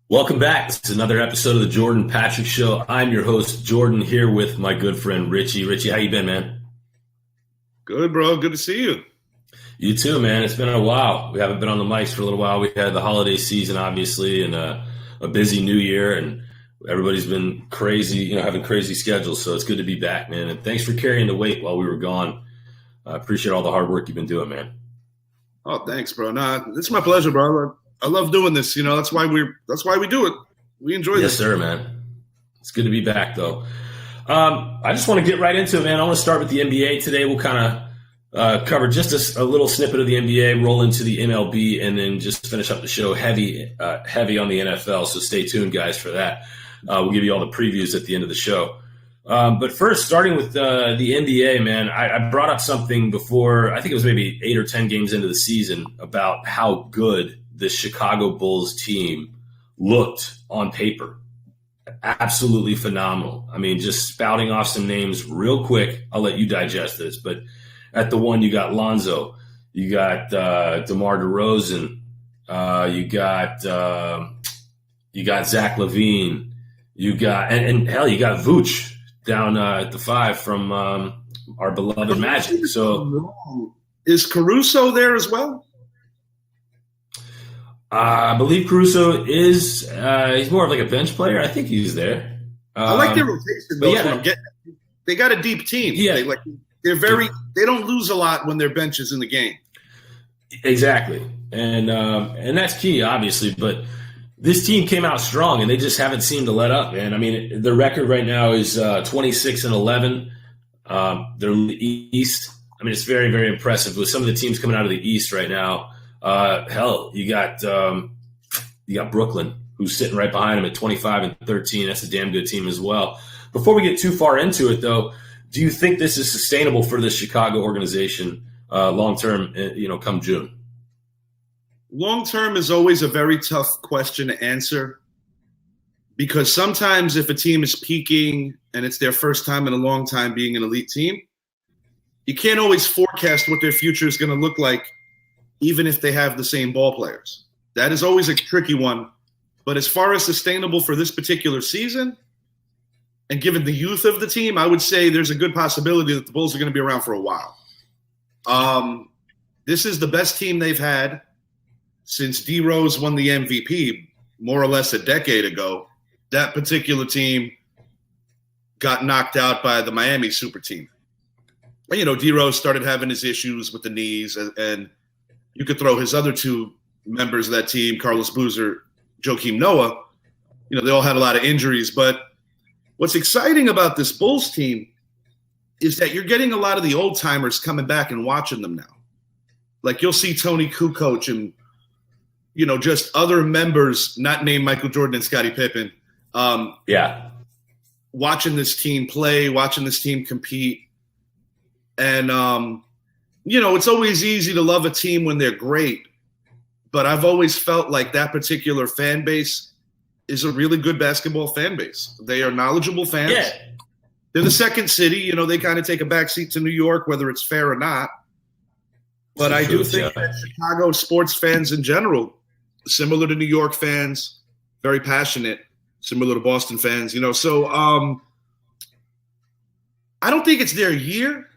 Welcome back. This is another episode of the Jordan Patrick Show. I'm your host, Jordan, here with my good friend Richie. Richie, how you been, man? Good, bro. Good to see you. You too, man. It's been a while. We haven't been on the mics for a little while. We had the holiday season, obviously, and a busy new year, and everybody's been crazy, having crazy schedules. So it's good to be back, man. And thanks for carrying the weight while we were gone. I appreciate all the hard work you've been doing, man. Oh, thanks, bro. Nah, it's my pleasure, bro. I love doing this. That's why we do it. We enjoy this. Yes, sir, man. It's good to be back, though. I just want to get right into it, man. I want to start with the NBA today. We'll kind of cover just a little snippet of the NBA, roll into the MLB, and then just finish up the show heavy on the NFL. So stay tuned, guys, for that. We'll give you all the previews at the end of the show. But first, starting with the NBA, man, I brought up something before, I think it was maybe 8 or 10 games into the season, about how good the Chicago Bulls team looked on paper. Absolutely phenomenal. I mean, just spouting off some names real quick. I'll let you digest this. But at the one, you got Lonzo. You got DeMar DeRozan. You got Zach LaVine. You got and hell, you got Vooch down at the 5 from our beloved Magic. So is Caruso there as well? I believe Caruso is he's more of like a bench player. I think he's there. I like their rotation, though. Yeah. They got a deep team. Yeah. They don't lose a lot when their bench is in the game. Exactly. And that's key, obviously. But this team came out strong, and they just haven't seemed to let up, man. I mean, their record right now is 26-11. They're in the East. I mean, it's very, very impressive with some of the teams coming out of the East right now. Hell, you got Brooklyn, who's sitting right behind them at 25-13. That's a damn good team as well. Before we get too far into it, though, do you think this is sustainable for the Chicago organization long term? Come June. Long term is always a very tough question to answer, because sometimes if a team is peaking and it's their first time in a long time being an elite team, you can't always forecast what their future is going to look like, even if they have the same ball players. That is always a tricky one. But as far as sustainable for this particular season, and given the youth of the team, I would say there's a good possibility that the Bulls are going to be around for a while. This is the best team they've had since D Rose won the MVP more or less a decade ago. That particular team got knocked out by the Miami super team. D Rose started having his issues with the knees, and you could throw his other two members of that team, Carlos Boozer, Joakim Noah. They all had a lot of injuries. But what's exciting about this Bulls team is that you're getting a lot of the old timers coming back and watching them now. Like, you'll see Tony Kukoc and just other members, not named Michael Jordan and Scottie Pippen, watching this team play, watching this team compete. And, it's always easy to love a team when they're great, but I've always felt like that particular fan base is a really good basketball fan base. They are knowledgeable fans. Yeah. They're the second city. They kind of take a backseat to New York, whether it's fair or not. But I do think that Chicago sports fans in general, similar to New York fans, very passionate, similar to Boston fans, So I don't think it's their year,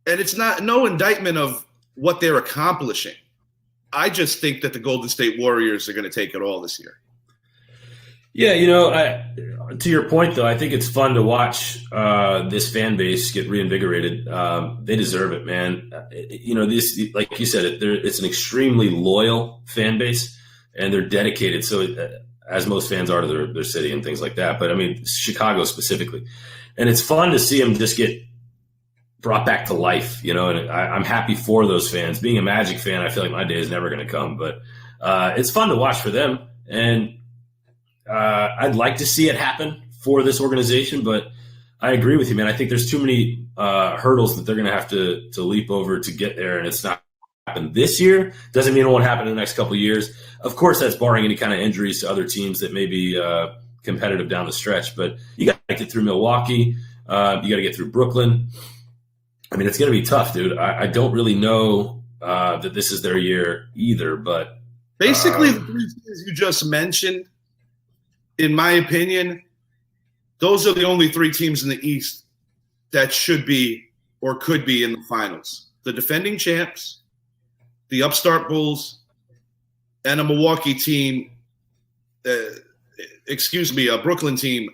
and it's no indictment of what they're accomplishing. I just think that the Golden State Warriors are going to take it all this year. Yeah, to your point, though, I think it's fun to watch this fan base get reinvigorated. They deserve it, man. This, like you said, it's an extremely loyal fan base, and they're dedicated. So, as most fans are to their city and things like that. But I mean, Chicago specifically, and it's fun to see them just get brought back to life. And I'm happy for those fans. Being a Magic fan, I feel like my day is never going to come, but it's fun to watch for them. And I'd like to see it happen for this organization, but I agree with you, man. I think there's too many hurdles that they're going to have to leap over to get there, and it's not happen this year. Doesn't mean it won't happen in the next couple of years. Of course, that's barring any kind of injuries to other teams that may be competitive down the stretch. But you got to get through Milwaukee. You got to get through Brooklyn. I mean, it's going to be tough, dude. I don't really know that this is their year either, but basically the three teams you just mentioned in my opinion, those are the only three teams in the East that should be or could be in the finals. The defending champs, the upstart Bulls, and a Milwaukee team, a Brooklyn team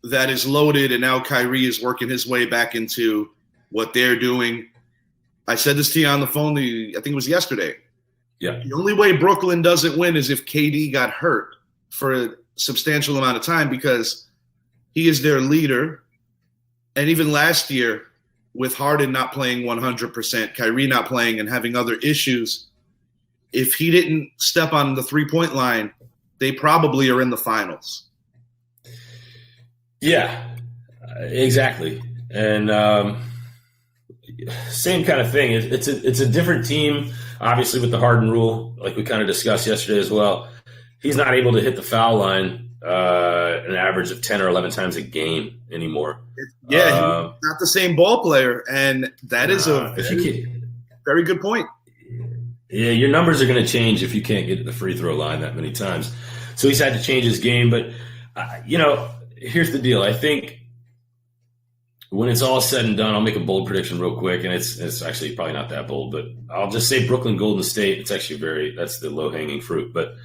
that is loaded, and now Kyrie is working his way back into what they're doing. I said this to you on the phone, I think it was yesterday. Yeah. The only way Brooklyn doesn't win is if KD got hurt for a substantial amount of time, because he is their leader. And even last year, with Harden not playing 100%, Kyrie not playing and having other issues, if he didn't step on the three-point line, they probably are in the finals. Yeah, exactly. And same kind of thing. It's a different team, obviously, with the Harden rule, like we kind of discussed yesterday as well. He's not able to hit the foul line an average of 10 or 11 times a game anymore. Yeah, he's not the same ball player, and that is a very good point. Yeah, your numbers are going to change if you can't get to the free throw line that many times. So he's had to change his game. But, here's the deal. I think when it's all said and done, I'll make a bold prediction real quick, and it's actually probably not that bold, but I'll just say Brooklyn, Golden State. It's actually that's the low-hanging fruit. But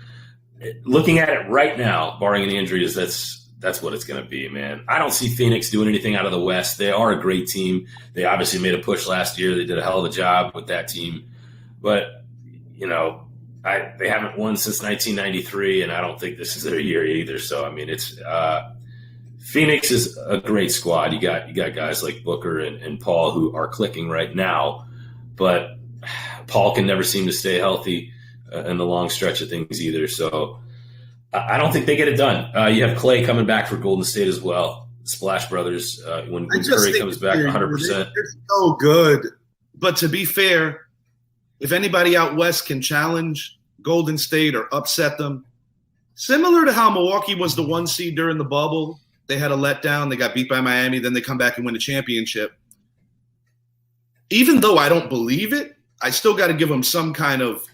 looking at it right now, barring any injuries, that's what it's going to be, man. I don't see Phoenix doing anything out of the West. They are a great team. They obviously made a push last year. They did a hell of a job with that team. But, they haven't won since 1993, and I don't think this is their year either. So, I mean, it's Phoenix is a great squad. You got guys like Booker and Paul who are clicking right now, but Paul can never seem to stay healthy in the long stretch of things either. So I don't think they get it done. You have Clay coming back for Golden State as well. Splash Brothers, when Curry comes back 100%. They're so good. But to be fair, if anybody out West can challenge Golden State or upset them, similar to how Milwaukee was the 1 seed during the bubble, they had a letdown, they got beat by Miami, then they come back and win a championship. Even though I don't believe it, I still got to give them some kind of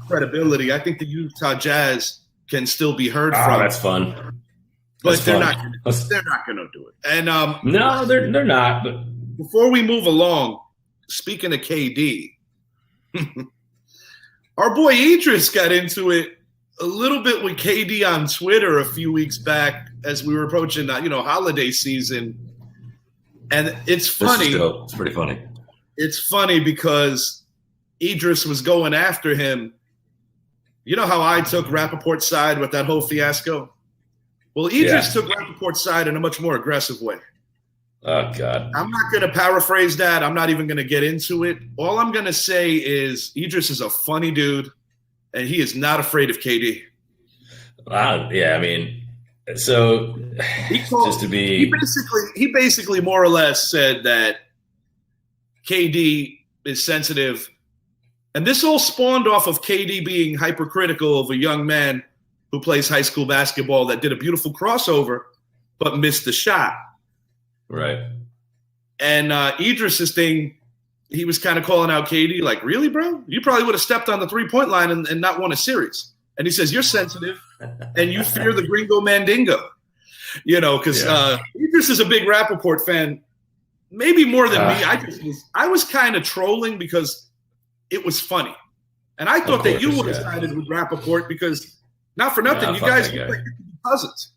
credibility. I think the Utah Jazz can still be heard from. That's fun. But they're not going to do it. And no, they're not. But before we move along, speaking of KD, our boy Idris got into it a little bit with KD on Twitter a few weeks back as we were approaching, holiday season. And it's funny. It's pretty funny. It's funny because Idris was going after him. You know how I took Rappaport's side with that whole fiasco? Well, Idris took Rappaport's side in a much more aggressive way. Oh, God. I'm not going to paraphrase that. I'm not even going to get into it. All I'm going to say is Idris is a funny dude, and he is not afraid of KD. Yeah, I mean, so he basically more or less said that KD is sensitive. And this all spawned off of KD being hypercritical of a young man who plays high school basketball that did a beautiful crossover but missed the shot. Right. And Idris's thing, he was kind of calling out KD like, really, bro? You probably would have stepped on the three-point line and not won a series. And he says, you're sensitive and you fear the gringo mandingo. Because Idris is a big Rappaport fan, maybe more than me. I was kind of trolling because it was funny. And I thought that you would have sided with Rappaport because, not for nothing, you guys look like cousins.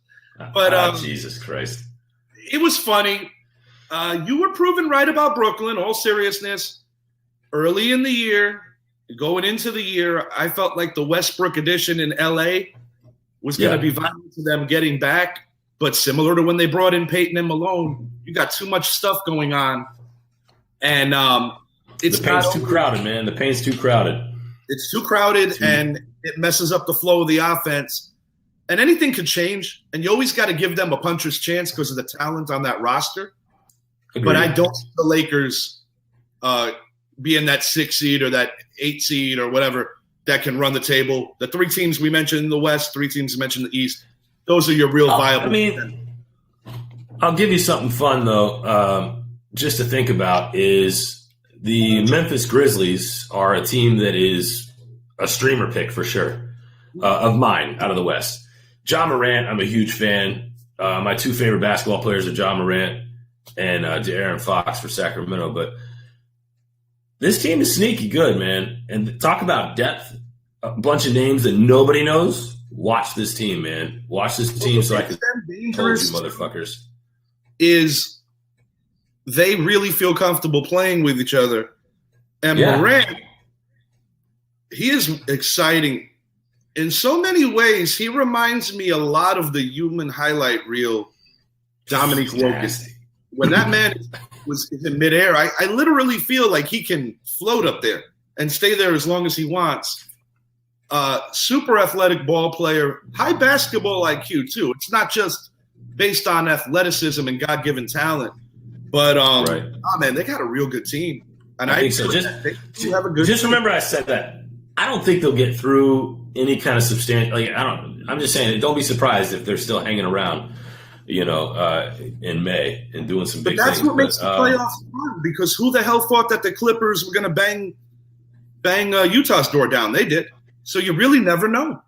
But Jesus Christ. It was funny. You were proven right about Brooklyn, all seriousness. Early in the year, going into the year, I felt like the Westbrook edition in L.A. was going to be vital to them getting back. But similar to when they brought in Peyton and Malone, you got too much stuff going on. And the paint's too crowded, man. The paint's too crowded. It's too crowded, and it messes up the flow of the offense. And anything could change, and you always got to give them a puncher's chance because of the talent on that roster. Agreed. But I don't see the Lakers being that 6 seed or that 8 seed or whatever that can run the table. The 3 teams we mentioned in the West, 3 teams we mentioned in the East, those are your real viable. I mean, I'll give you something fun, though, just to think about is the Memphis Grizzlies are a team that is a streamer pick for sure of mine out of the West. Ja Morant, I'm a huge fan. My two favorite basketball players are Ja Morant and De'Aaron Fox for Sacramento. But this team is sneaky good, man. And talk about depth. A bunch of names that nobody knows. Watch this team, man. Watch this team so I can hold you motherfuckers. Is they really feel comfortable playing with each other. And Morant, he is exciting. In so many ways, he reminds me a lot of the human highlight reel Dominique Wilkins. When that man was in midair, I literally feel like he can float up there and stay there as long as he wants. Super athletic ball player, high basketball IQ too. It's not just based on athleticism and God-given talent, but oh man, they got a real good team. And I think so. Just remember, I said that. I don't think they'll get through any kind of substantial. I'm just saying, don't be surprised if they're still hanging around, in May and doing some big things. But that's what makes the playoffs fun, because who the hell thought that the Clippers were going to bang Utah's door down? They did. So you really never know.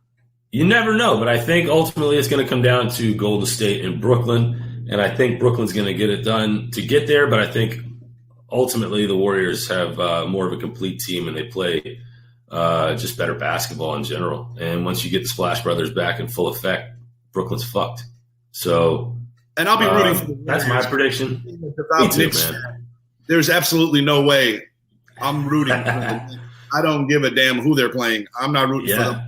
You never know, but I think ultimately it's going to come down to Golden State and Brooklyn, and I think Brooklyn's going to get it done to get there, but I think ultimately the Warriors have more of a complete team, and they play just better basketball in general. And once you get the Splash Brothers back in full effect, Brooklyn's fucked. So, and I'll be rooting for the Warriors. That's my prediction. Me too, man. There's absolutely no way I'm rooting for them. I don't give a damn who they're playing. I'm not rooting for them.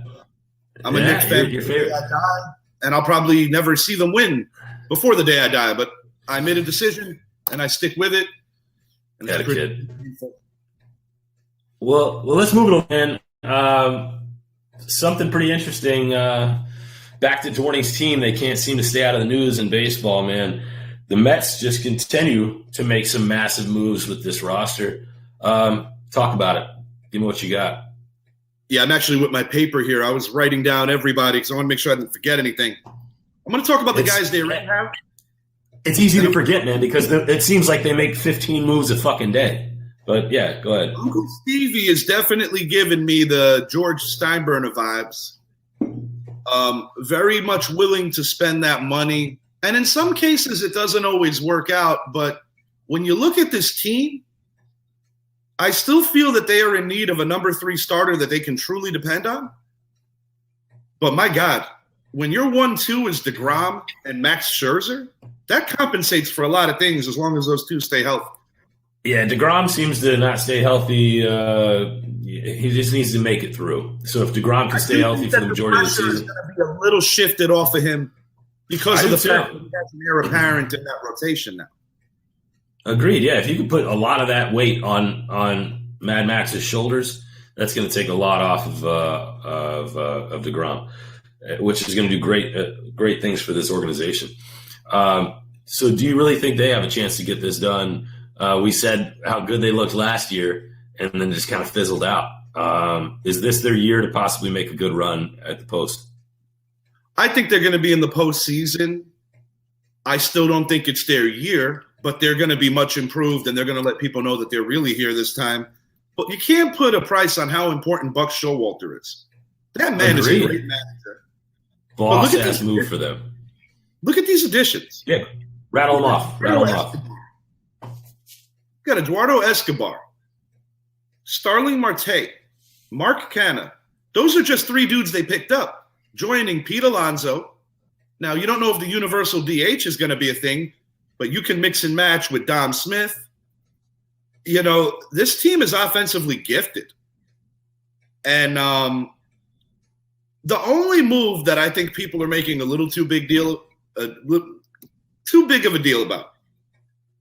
I'm a Knicks fan your favorite. I die, and I'll probably never see them win before the day I die. But I made a decision, and I stick with it. And got a kid. Well, let's move it on. Something pretty interesting. Back to Dorning's team, they can't seem to stay out of the news in baseball, man. The Mets just continue to make some massive moves with this roster. Talk about it. Give me what you got. Yeah, I'm actually with my paper here. I was writing down everybody because I want to make sure I didn't forget anything. I'm going to talk about the guys they already have. It's easy to forget, man, because it seems like they make 15 moves a fucking day. But, yeah, go ahead. Uncle Stevie is definitely giving me the George Steinbrenner vibes. Very much willing to spend that money. And in some cases, it doesn't always work out. But when you look at this team, I still feel that they are in need of a number 3 starter that they can truly depend on. But my God, when your 1-2 is DeGrom and Max Scherzer, that compensates for a lot of things as long as those two stay healthy. Yeah, DeGrom seems to not stay healthy. He just needs to make it through. So if DeGrom can stay healthy for the majority of the season. Is going to be a little shifted off of him because of the fact that he has an heir apparent in that rotation now. Agreed. Yeah, if you could put a lot of that weight on Mad Max's shoulders, that's going to take a lot off of DeGrom, which is going to do great things for this organization. So, do you really think they have a chance to get this done? We said how good they looked last year, and then just kind of fizzled out. Is this their year to possibly make a good run at the post? I think they're going to be in the postseason. I still don't think it's their year, but they're going to be much improved, and they're going to let people know that they're really here this time. But you can't put a price on how important Buck Showalter is. That man is a great manager. Boss-ass move for them. Look at these additions. Yeah, rattle them off. You got Eduardo Escobar, Starling Marte, Mark Canha. Those are just 3 dudes they picked up, joining Pete Alonso. Now, you don't know if the universal DH is going to be a thing, but you can mix and match with Dom Smith. You know, this team is offensively gifted. And the only move that I think people are making a little too big of a deal about,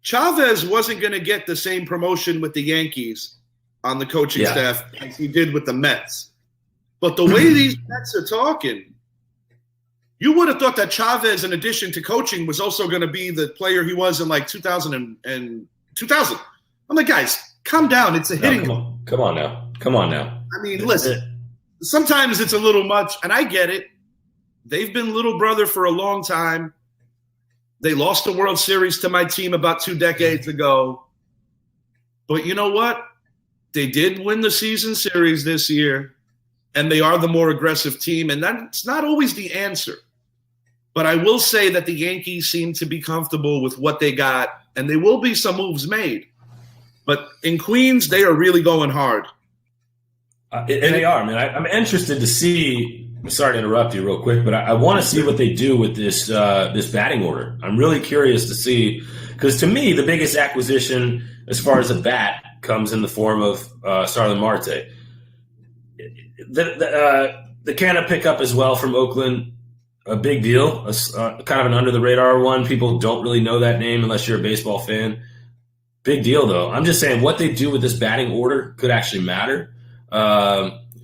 Chavez wasn't going to get the same promotion with the Yankees on the coaching staff as he did with the Mets. But the way these Mets are talking, you would have thought that Chavez, in addition to coaching, was also going to be the player he was in like 2000 and 2000. I'm like, guys, calm down. It's a hitting. Come on now. I mean, listen, sometimes it's a little much, and I get it. They've been little brother for a long time. They lost the World Series to my team about 2 decades ago. But you know what? They did win the season series this year, and they are the more aggressive team, and that's not always the answer. But I will say that the Yankees seem to be comfortable with what they got, and there will be some moves made. But in Queens, they are really going hard. And they are, man. I'm interested to see. Sorry to interrupt you real quick, but I want to see what they do with this batting order. I'm really curious to see, because to me, the biggest acquisition as far as a bat comes in the form of Starlin Marte. The Canna pickup as well from Oakland, a big deal, kind of an under-the-radar one. People don't really know that name unless you're a baseball fan. Big deal, though. I'm just saying what they do with this batting order could actually matter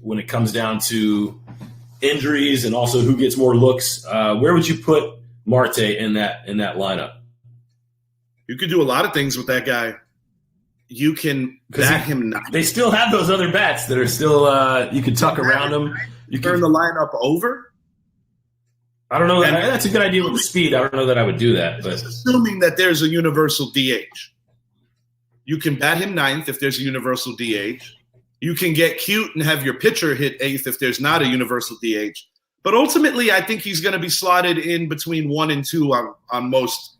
when it comes down to injuries and also who gets more looks. Where would you put Marte in that lineup? You could do a lot of things with that guy. You can bat him. They still have those other bats that are still you could tuck around them. You turn the lineup over. I don't know. That's a good idea with the speed. I don't know that I would do that. But assuming that there's a universal DH. You can bat him ninth if there's a universal DH. You can get cute and have your pitcher hit eighth if there's not a universal DH. But ultimately, I think he's going to be slotted in between 1 and 2 on most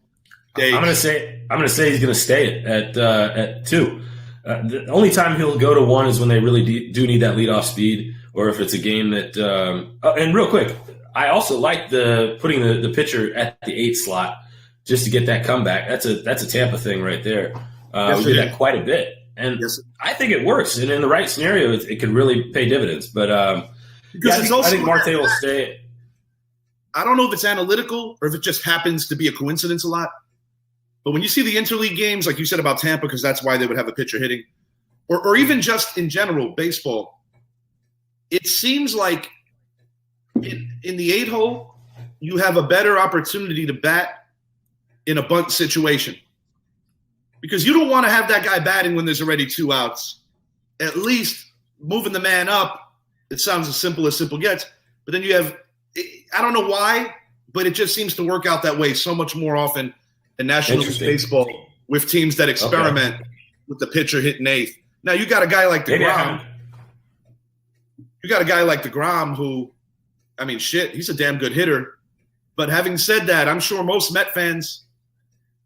days. I'm going to say he's going to stay at 2. The only time he'll go to 1 is when they really do need that leadoff speed, or if it's a game that. And real quick, I also like putting the pitcher at the 8 slot just to get that comeback. That's a Tampa thing right there. We do that quite a bit, and I think it works. And in the right scenario, it could really pay dividends. But I think Marte will stay. I don't know if it's analytical or if it just happens to be a coincidence a lot. But when you see the interleague games, like you said about Tampa, because that's why they would have a pitcher hitting, or even just in general baseball, it seems like in the 8-hole, you have a better opportunity to bat in a bunt situation. Because you don't want to have that guy batting when there's already 2 outs. At least moving the man up, it sounds as simple gets. But then you have, I don't know why, but it just seems to work out that way so much more often in National League Baseball with teams that experiment with the pitcher hitting 8th. Now, you got a guy like DeGrom. You got a guy like DeGrom who, I mean, shit, he's a damn good hitter. But having said that, I'm sure most Met fans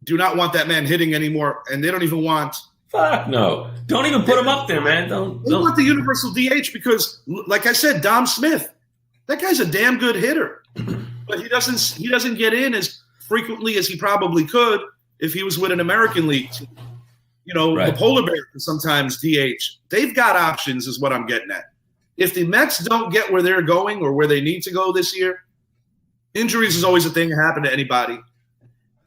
do not want that man hitting anymore, and they don't even want. Fuck no! Don't even put him up there, man. Don't. They want the universal DH because, like I said, Dom Smith, that guy's a damn good hitter, but he doesn't get in as frequently as he probably could if he was with an American League team. You know, the Polar Bears can sometimes DH. They've got options, is what I'm getting at. If the Mets don't get where they're going or where they need to go this year, injuries is always a thing that happen to anybody.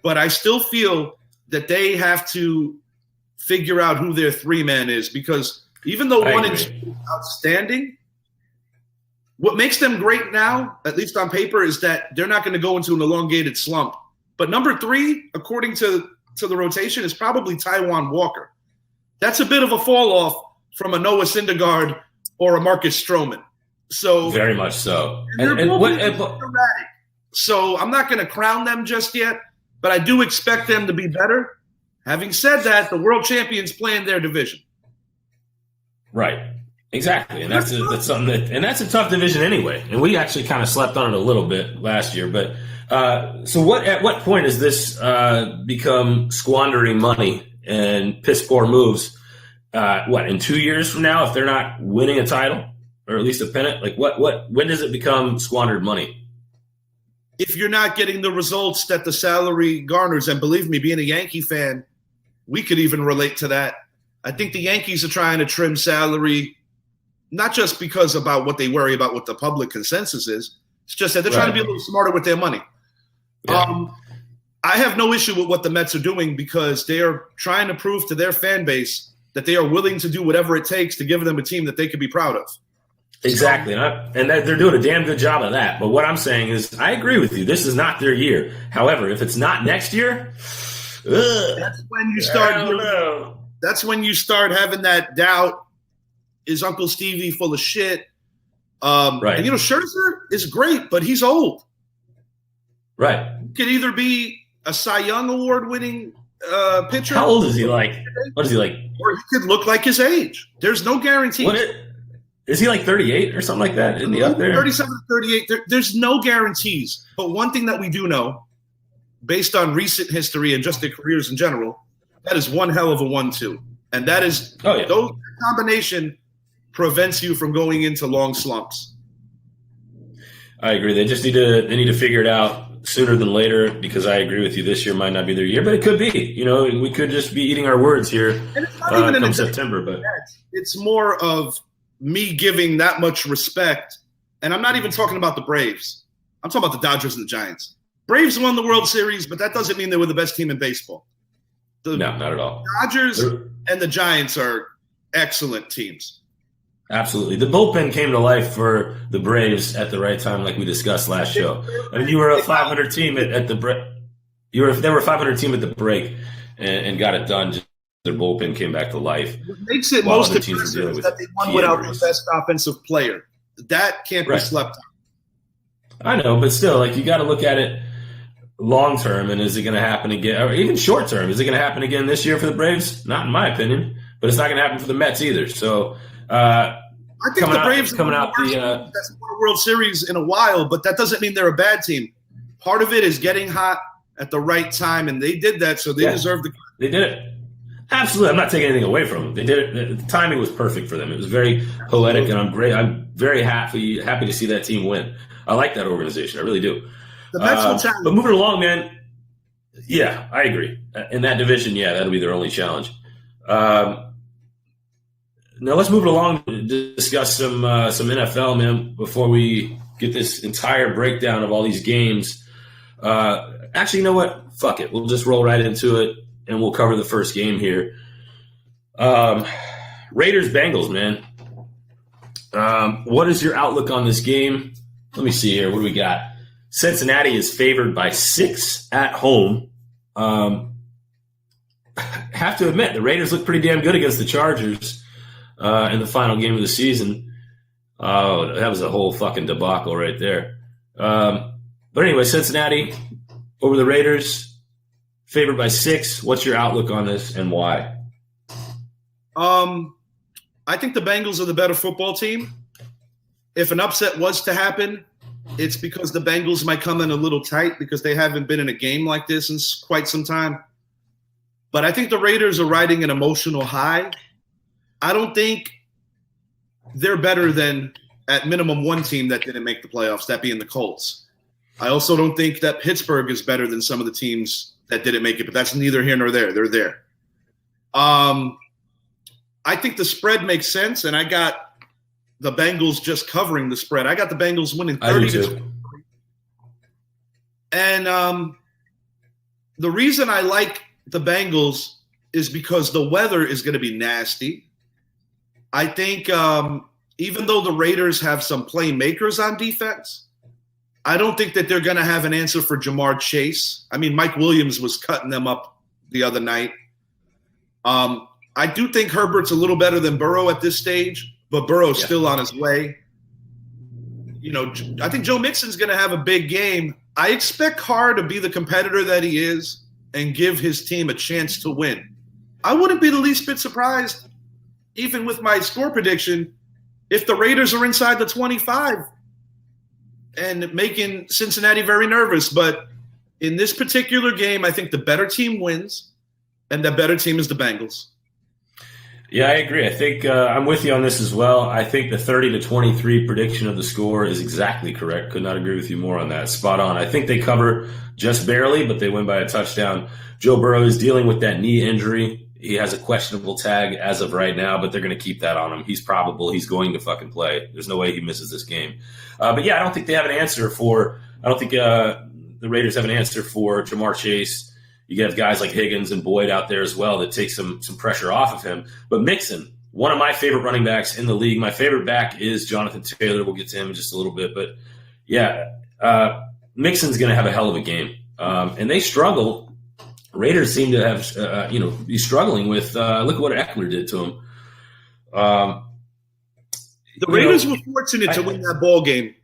But I still feel that they have to figure out who their 3-man is, because even though 1 and 2 is outstanding, what makes them great now, at least on paper, is that they're not going to go into an elongated slump. But number 3, according to the rotation, is probably Taijuan Walker. That's a bit of a fall off from a Noah Syndergaard or a Marcus Stroman. So very much so. So I'm not going to crown them just yet. But I do expect them to be better. Having said that, the world champions play in their division. Right. Exactly. And that's something that's a tough division anyway. And we actually kind of slept on it a little bit last year. But so at what point does this become squandering money and piss poor moves? In 2 years from now, if they're not winning a title or at least a pennant, like when does it become squandered money? If you're not getting the results that the salary garners, and believe me, being a Yankee fan, we could even relate to that. I think the Yankees are trying to trim salary, not just because about what they worry about what the public consensus is. It's just that they're trying to be a little smarter with their money. Yeah. I have no issue with what the Mets are doing because they are trying to prove to their fan base that they are willing to do whatever it takes to give them a team that they can be proud of. Exactly, and they're doing a damn good job of that. But what I'm saying is, I agree with you. This is not their year. However, if it's not next year, that's when you start. That's when you start having that doubt. Is Uncle Stevie full of shit? Right. And Scherzer is great, but he's old. Right. Could either be a Cy Young Award-winning pitcher. How old is he? Like, what is he like? Or he could look like his age. There's no guarantee. Is he like 38 or something like that? Isn't he up there? 37 to 38. There's no guarantees. But one thing that we do know, based on recent history and just their careers in general, that is one hell of a 1-2. And that is those combination prevents you from going into long slumps. I agree. They just need to figure it out sooner than later, because I agree with you. This year might not be their year, but it could be. We could just be eating our words here and it's not even come September. But it's more of me giving that much respect. And I'm not even talking about the Braves. I'm talking about the Dodgers and the Giants. Braves won the World Series, but that doesn't mean they were the best team in baseball. No, not at all. Dodgers and the Giants are excellent teams. Absolutely. The bullpen came to life for the Braves at the right time, like we discussed last show. I mean, you were a 500 team at the break. They were a 500 team at the break and got it done. Just their bullpen came back to life. What makes it most impressive is that they won without the best offensive player. That can't be slept on. I know, but still, like, you got to look at it long term, and is it going to happen again? Or even short term, is it going to happen again this year for the Braves? Not in my opinion, but it's not going to happen for the Mets either. So, I think the Braves coming out that's won a World Series in a while, but that doesn't mean they're a bad team. Part of it is getting hot at the right time, and they did that, so they deserve the. They did it. Absolutely, I'm not taking anything away from them. They did it. The timing was perfect for them. It was very poetic, and I'm very happy to see that team win. I like that organization. I really do. The Mets will challenge. But moving along, man. Yeah, I agree. In that division, that'll be their only challenge. Now let's move it along to discuss some NFL, man, before we get this entire breakdown of all these games. Actually, you know what? Fuck it. We'll just roll right into it, and we'll cover the first game here. Raiders-Bengals, man. What is your outlook on this game? Let me see here. What do we got? Cincinnati is favored by 6 at home. Have to admit, the Raiders look pretty damn good against the Chargers in the final game of the season. Oh, that was a whole fucking debacle right there. But anyway, Cincinnati over the Raiders, favored by 6. What's your outlook on this and why? I think the Bengals are the better football team. If an upset was to happen, it's because the Bengals might come in a little tight because they haven't been in a game like this in quite some time. But I think the Raiders are riding an emotional high. I don't think they're better than, at minimum, one team that didn't make the playoffs, that being the Colts. I also don't think that Pittsburgh is better than some of the teams that didn't make it, but that's neither here nor there. They're there. I think the spread makes sense, and I got the Bengals just covering the spread. I got the Bengals winning 30-23. And the reason I like the Bengals is because the weather is going to be nasty. I think even though the Raiders have some playmakers on defense, I don't think that they're going to have an answer for Jamar Chase. I mean, Mike Williams was cutting them up the other night. I do think Herbert's a little better than Burrow at this stage, but Burrow's still on his way. I think Joe Mixon's going to have a big game. I expect Carr to be the competitor that he is and give his team a chance to win. I wouldn't be the least bit surprised, even with my score prediction, if the Raiders are inside the 25 and making Cincinnati very nervous. But in this particular game, I think the better team wins, and the better team is the Bengals. Yeah, I agree. I think I'm with you on this as well. I think the 30-23 prediction of the score is exactly correct. Could not agree with you more on that. Spot on. I think they cover just barely, but they win by a touchdown. Joe Burrow is dealing with that knee injury. He has a questionable tag as of right now, but they're going to keep that on him. He's probable. He's going to fucking play. There's no way he misses this game. But yeah, I don't think they have an answer for – I don't think the Raiders have an answer for Jamar Chase. You have guys like Higgins and Boyd out there as well that take some pressure off of him. But Mixon, one of my favorite running backs in the league. My favorite back is Jonathan Taylor. We'll get to him in just a little bit. But, yeah, Mixon's going to have a hell of a game. And they struggle. Raiders seem to have, be struggling with look at what Eckler did to him. The Raiders were fortunate to win that ball game.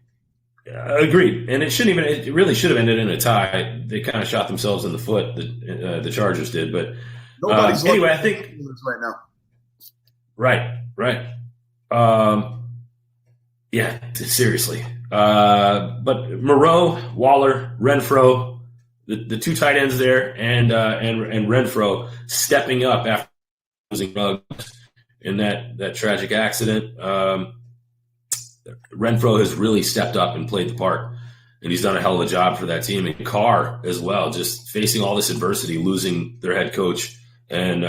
Agreed, and it really should have ended in a tie. They kind of shot themselves in the foot. The Chargers did, but anyway, I think right now. Right. Yeah, seriously. But Moreau, Waller, Renfro, the two tight ends there, and Renfro stepping up after losing Ruggs in that tragic accident. Renfro has really stepped up and played the part, and he's done a hell of a job for that team. And Carr as well, just facing all this adversity, losing their head coach, and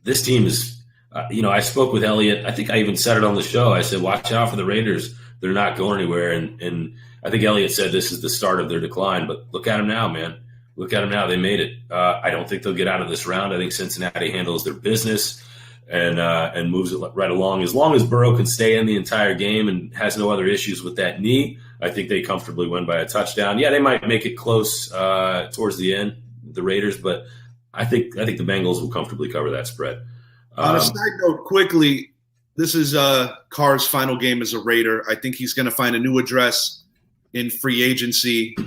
this team is. I spoke with Elliott. I think I even said it on the show. I said, watch out for the Raiders. They're not going anywhere. And I think Elliott said this is the start of their decline. But look at them now, man. Look at them now. They made it. I don't think they'll get out of this round. I think Cincinnati handles their business and moves it right along. As long as Burrow can stay in the entire game and has no other issues with that knee, I think they comfortably win by a touchdown. Yeah, they might make it close towards the end, the Raiders, but I think the Bengals will comfortably cover that spread. On a side note, quickly, this is Carr's final game as a Raider. I think he's going to find a new address in free agency,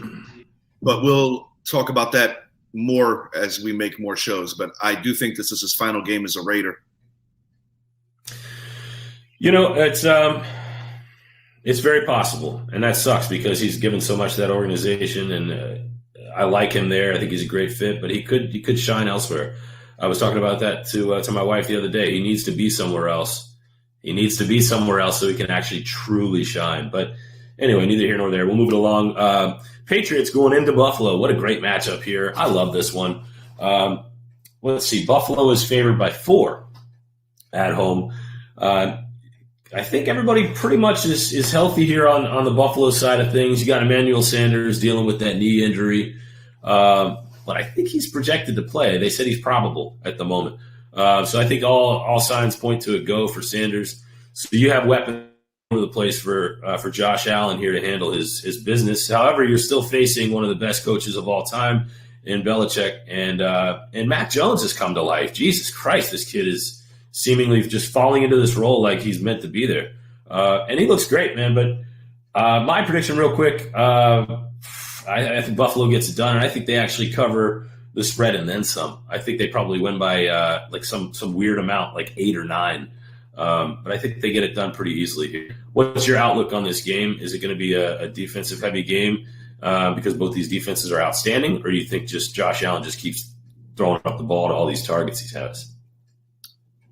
but we'll talk about that more as we make more shows. But I do think this is his final game as a Raider. It's very possible, and that sucks because he's given so much to that organization, and I like him there. I think he's a great fit, but he could shine elsewhere. I was talking about that to my wife the other day. He needs to be somewhere else. He needs to be somewhere else so he can actually truly shine. But anyway, neither here nor there. We'll move it along. Patriots going into Buffalo. What a great matchup here. I love this one. Let's see. Buffalo is favored by 4 at home. I think everybody pretty much is healthy here on the Buffalo side of things. You got Emmanuel Sanders dealing with that knee injury. But I think he's projected to play. They said he's probable at the moment. So I think all signs point to a go for Sanders. So you have weapons all over the place for Josh Allen here to handle his business. However, you're still facing one of the best coaches of all time in Belichick. And Mac Jones has come to life. Jesus Christ, this kid is seemingly just falling into this role like he's meant to be there. And he looks great, man. But my prediction real quick, I think Buffalo gets it done, and I think they actually cover the spread and then some. I think they probably win by like some weird amount, like 8 or 9. But I think they get it done pretty easily here. What's your outlook on this game? Is it going to be a defensive-heavy game because both these defenses are outstanding, or do you think just Josh Allen just keeps throwing up the ball to all these targets he has?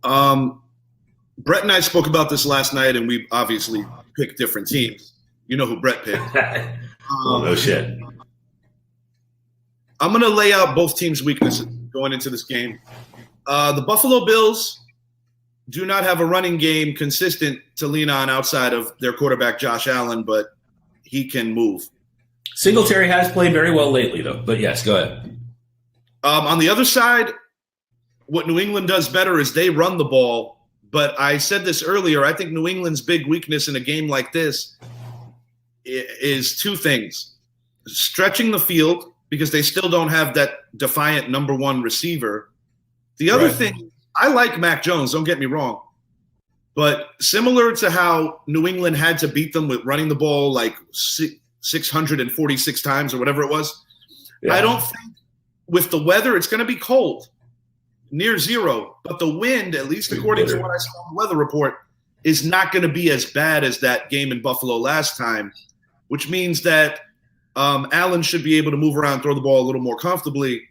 Brett and I spoke about this last night, and we obviously picked different teams. You know who Brett picked. No shit. I'm going to lay out both teams' weaknesses going into this game. The Buffalo Bills do not have a running game consistent to lean on outside of their quarterback, Josh Allen, but he can move. Singletary has played very well lately, though. But yes, go ahead. On the other side, what New England does better is they run the ball. But I said this earlier, I think New England's big weakness in a game like this is 2 things. Stretching the field, because they still don't have that defiant number 1 receiver. The other thing, I like Mac Jones, don't get me wrong. But similar to how New England had to beat them with running the ball like 646 times or whatever it was, I don't think with the weather, it's going to be cold, near 0. But the wind, at least according to what I saw on the weather report, is not going to be as bad as that game in Buffalo last time, which means that Allen should be able to move around, throw the ball a little more comfortably.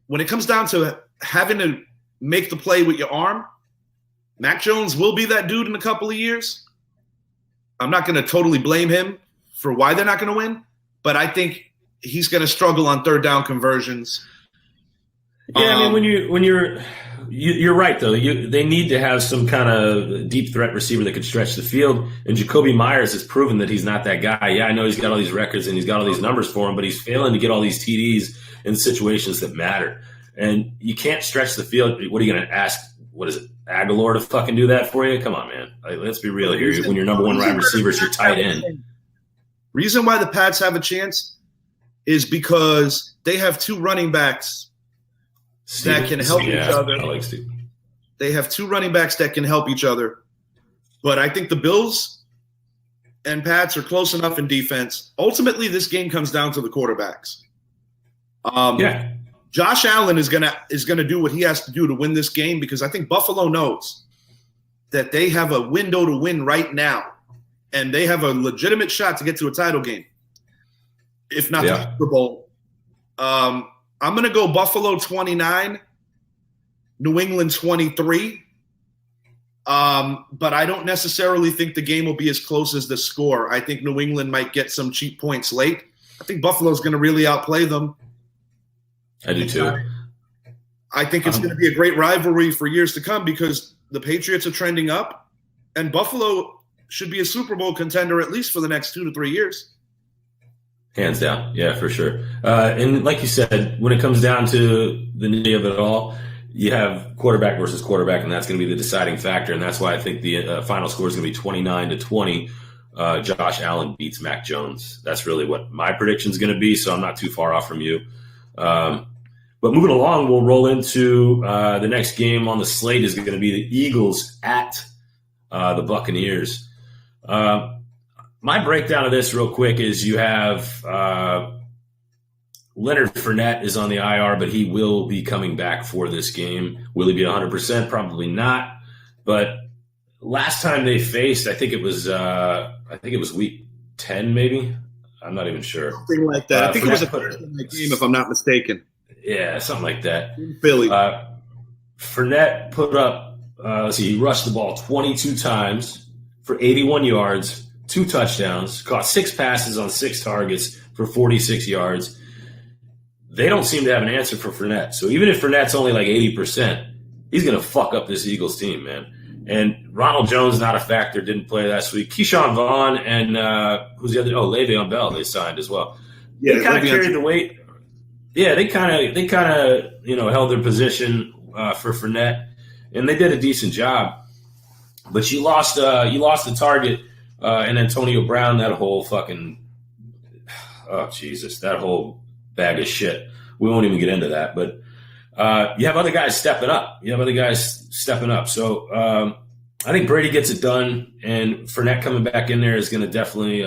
When it comes down to having to make the play with your arm, Mac Jones will be that dude in a couple of years. I'm not going to totally blame him for why they're not going to win, but I think he's going to struggle on 3rd down conversions. Yeah, I mean, you're right though. They need to have some kind of deep threat receiver that can stretch the field. And Jacoby Myers has proven that he's not that guy. Yeah, I know he's got all these records and he's got all these numbers for him, but he's failing to get all these TDs in situations that matter. And you can't stretch the field. What are you going to ask? What is it, Aguilar to fucking do that for you? Come on, man. Like, let's be real here. When your number 1 wide receiver is your tight end. Reason why the Pats have a chance is because they have 2 running backs that can help each other. I like Steve. They have 2 running backs that can help each other. But I think the Bills and Pats are close enough in defense. Ultimately, this game comes down to the quarterbacks. Josh Allen is gonna do what he has to do to win this game, because I think Buffalo knows that they have a window to win right now. and they have a legitimate shot to get to a title game, if not the Super Bowl. I'm going to go Buffalo 29, New England 23. But I don't necessarily think the game will be as close as the score. I think New England might get some cheap points late. I think Buffalo's going to really outplay them. I do too. I think it's going to be a great rivalry for years to come because the Patriots are trending up, and Buffalo should be a Super Bowl contender at least for the next 2 to 3 years. Hands down. Yeah, for sure. And like you said, when it comes down to the nitty of it all, you have quarterback versus quarterback, and that's going to be the deciding factor. And that's why I think the final score is going to be 29-20. Josh Allen beats Mac Jones. That's really what my prediction is going to be, so I'm not too far off from you. But moving along, we'll roll into the next game on the slate is going to be the Eagles at the Buccaneers. My breakdown of this real quick is you have Leonard Fournette is on the IR, but he will be coming back for this game. Will he be 100%? Probably not. But last time they faced, I think it was week 10, maybe. I'm not even sure. Something like that. I think it was a Thursday night game, if I'm not mistaken. Yeah, something like that. In Philly. Fournette put up. He rushed the ball 22 times for 81 yards, 2 touchdowns, caught 6 passes on 6 targets for 46 yards. They don't seem to have an answer for Fournette. So even if Fournette's only like 80%, he's going to fuck up this Eagles team, man. And Ronald Jones, not a factor, didn't play last week. Keyshawn Vaughn and who's the other? Oh, Le'Veon Bell, they signed as well. Yeah, they kind of carried the weight. Yeah, they kind of held their position for Fournette, and they did a decent job. But you lost the target, and Antonio Brown, that whole fucking that whole bag of shit. We won't even get into that, but you have other guys stepping up. So I think Brady gets it done, and Fournette coming back in there is going to definitely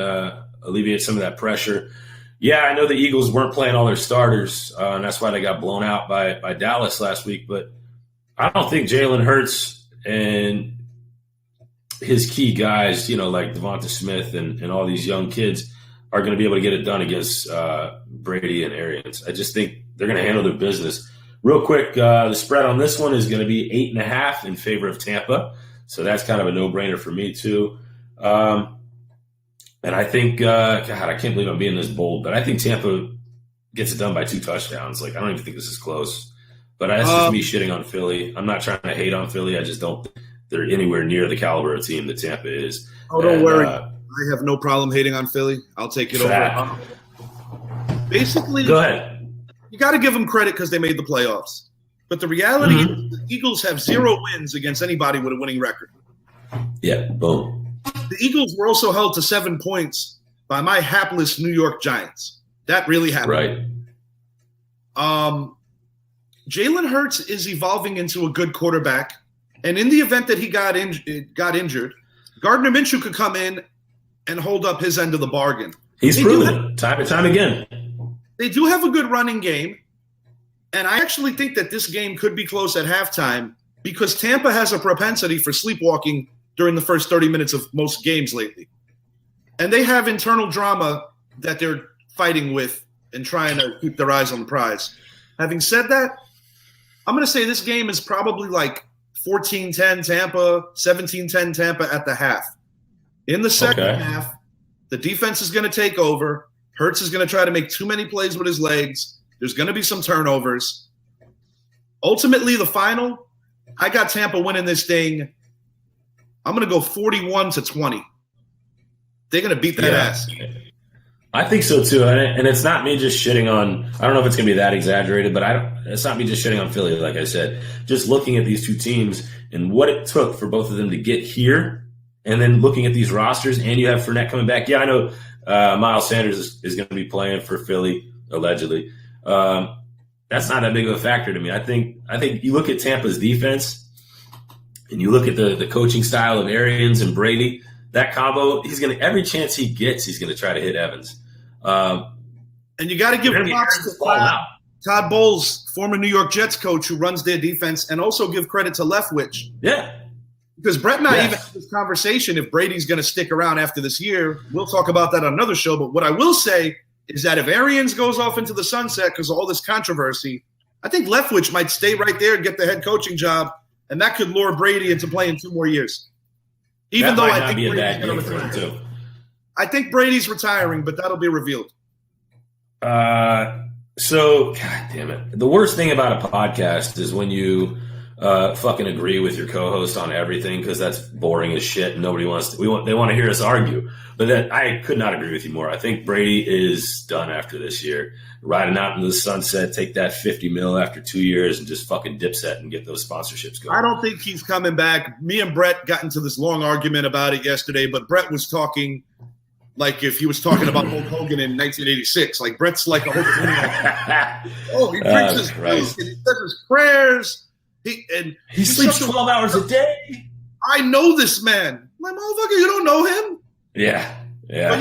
alleviate some of that pressure. Yeah, I know the Eagles weren't playing all their starters, and that's why they got blown out by Dallas last week. But I don't think Jalen Hurts and his key guys, like Devonta Smith and all these young kids, are going to be able to get it done against Brady and Arians. I just think they're going to handle their business. Real quick, the spread on this one is going to be 8.5 in favor of Tampa. So that's kind of a no-brainer for me, too. And I think, I can't believe I'm being this bold, but I think Tampa gets it done by 2 touchdowns. Like, I don't even think this is close. But that's just me shitting on Philly. I'm not trying to hate on Philly. I just don't think they're anywhere near the caliber of team that Tampa is. Oh, don't worry. I have no problem hating on Philly. I'll take it over. Basically, go ahead. You got to give them credit because they made the playoffs. But the reality is the Eagles have 0 wins against anybody with a winning record. Yeah, boom. The Eagles were also held to 7 points by my hapless New York Giants. That really happened. Right. Jalen Hurts is evolving into a good quarterback. And in the event that he got injured, Gardner Minshew could come in and hold up his end of the bargain. He's proven it time and time again. They do have a good running game. And I actually think that this game could be close at halftime because Tampa has a propensity for sleepwalking during the first 30 minutes of most games lately. And they have internal drama that they're fighting with and trying to keep their eyes on the prize. Having said that, I'm going to say this game is probably like 14-10 Tampa, 17-10 Tampa at the half. In the second half, the defense is going to take over. Hurts is going to try to make too many plays with his legs. There's going to be some turnovers. Ultimately, the final, I got Tampa winning this thing. I'm going to go 41-20. They're going to beat that ass. I think so, too. And it's not me just shitting on – I don't know if it's going to be that exaggerated, but it's not me just shitting on Philly, like I said. Just looking at these two teams and what it took for both of them to get here and then looking at these rosters, and you have Fournette coming back. Yeah, I know Miles Sanders is going to be playing for Philly, allegedly. That's not that big of a factor to me. I think you look at Tampa's defense and you look at the coaching style of Arians and Brady, that combo, he's going to – every chance he gets, he's going to try to hit Evans. And you got to give props to Todd Bowles, former New York Jets coach who runs their defense, and also give credit to Leftwich. Yeah. Because Brett and I even had this conversation if Brady's going to stick around after this year. We'll talk about that on another show. But what I will say is that if Arians goes off into the sunset because of all this controversy, I think Leftwich might stay right there and get the head coaching job, and that could lure Brady into playing 2 more years. Even though I think Brady's going to retire. I think Brady's retiring, but that'll be revealed. So, God damn it. The worst thing about a podcast is when you fucking agree with your co-host on everything, because that's boring as shit and nobody wants to. They want to hear us argue. But then I could not agree with you more. I think Brady is done after this year. Riding out into the sunset, take that $50 million after 2 years and just fucking dipset and get those sponsorships going. I don't think he's coming back. Me and Brett got into this long argument about it yesterday, but Brett was talking like if he was talking about Hulk Hogan in 1986. Like, Brett's like a Hulk Hogan. Oh, he drinks his juice and he says his prayers. He sleeps 12 hours a day. I know this man. My motherfucker, you don't know him? Yeah. But,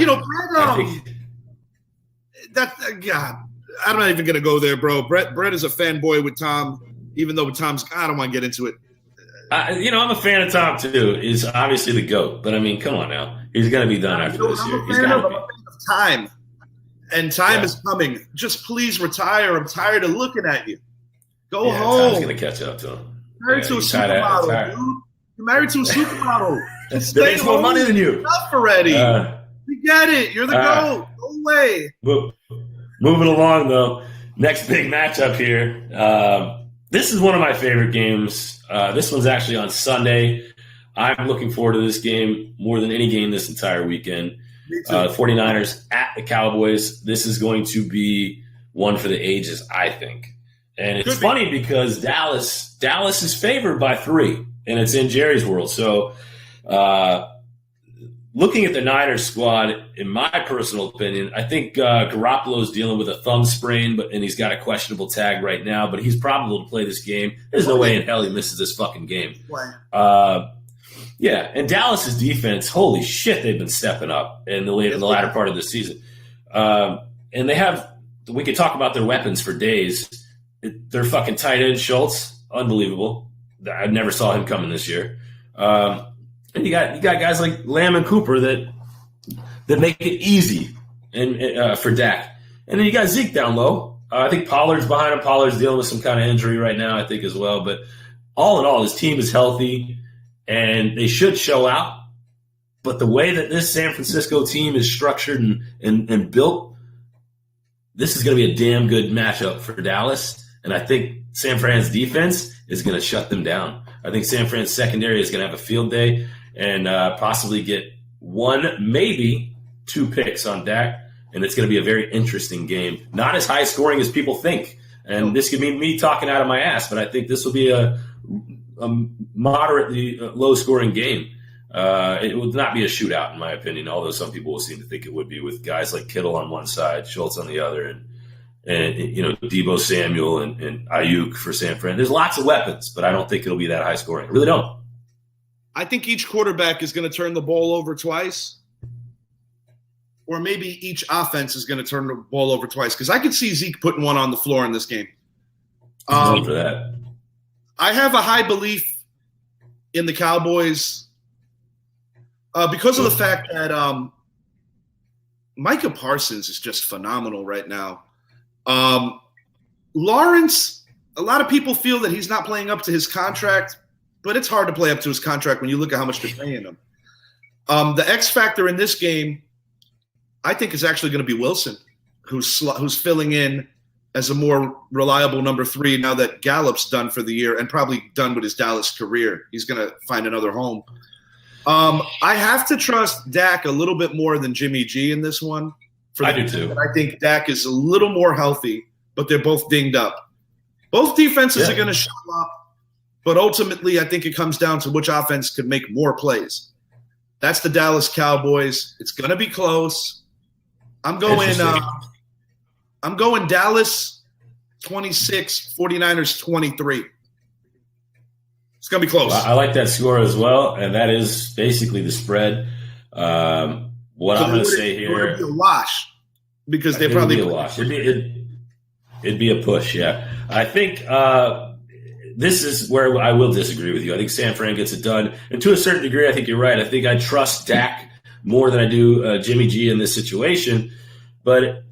Brett, God, I'm not even going to go there, bro. Brett is a fanboy with Tom, even though with Tom's, I don't want to get into it. I'm a fan of Tom, too. He's obviously the GOAT. But, I mean, come on now. He's going to be done after this year. He's got to be. I'm a fan of time. And time is coming. Just please retire. I'm tired of looking at you. Go home. Tom's going to catch up to him. Married to a supermodel, dude. You're married to a supermodel. Just that makes more money than you. Enough already. We get it. You're the GOAT. Go away. Moving along, though. Next big matchup here. This is one of my favorite games. This one's actually on Sunday. I'm looking forward to this game more than any game this entire weekend. The 49ers at the Cowboys. This is going to be one for the ages, I think. And it's funny because Dallas is favored by 3, and it's in Jerry's world. So looking at the Niners squad, in my personal opinion, I think Garoppolo's dealing with a thumb sprain, and he's got a questionable tag right now, but he's probable to play this game. There's no way in hell he misses this fucking game. And Dallas's defense, holy shit, they've been stepping up in the latter part of the season. And they have, we could talk about their weapons for days. Their fucking tight end, Schultz, unbelievable. I never saw him coming this year. And you got guys like Lamb and Cooper that make it easy for Dak. And then you got Zeke down low. I think Pollard's behind him. Pollard's dealing with some kind of injury right now, I think, as well. But all in all, his team is healthy, and they should show out. But the way that this San Francisco team is structured and built, this is going to be a damn good matchup for Dallas. And I think San Fran's defense is going to shut them down. I think San Fran's secondary is going to have a field day and possibly get 1, maybe 2 picks on Dak. And it's going to be a very interesting game. Not as high scoring as people think. And this could mean me talking out of my ass, but I think this will be a moderately low scoring game. It would not be a shootout, in my opinion, although some people will seem to think it would be, with guys like Kittle on one side, Schultz on the other, and Deebo Samuel and Ayuk for San Fran. There's lots of weapons, but I don't think it'll be that high scoring. I really don't. I think each quarterback is going to turn the ball over twice, or maybe each offense is going to turn the ball over twice, because I could see Zeke putting one on the floor in this game. For that. I have a high belief in the Cowboys because of the fact that Micah Parsons is just phenomenal right now. Lawrence, a lot of people feel that he's not playing up to his contract, but it's hard to play up to his contract when you look at how much they're paying him. The X factor in this game, I think, is actually going to be Wilson, who's filling in as a more reliable number 3 now that Gallup's done for the year and probably done with his Dallas career. He's going to find another home. I have to trust Dak a little bit more than Jimmy G in this one. I do too. I think Dak is a little more healthy, but they're both dinged up. Both defenses are going to show up, but ultimately I think it comes down to which offense could make more plays. That's the Dallas Cowboys. It's going to be close. I'm going Dallas 26, 49ers 23. It's going to be close. I like that score as well, and that is basically the spread. What I'm going to say here, it'd be a wash because they probably be a wash. It'd be a push. Yeah, I think this is where I will disagree with you. I think San Fran gets it done. And to a certain degree, I think you're right. I think I trust Dak more than I do Jimmy G in this situation. But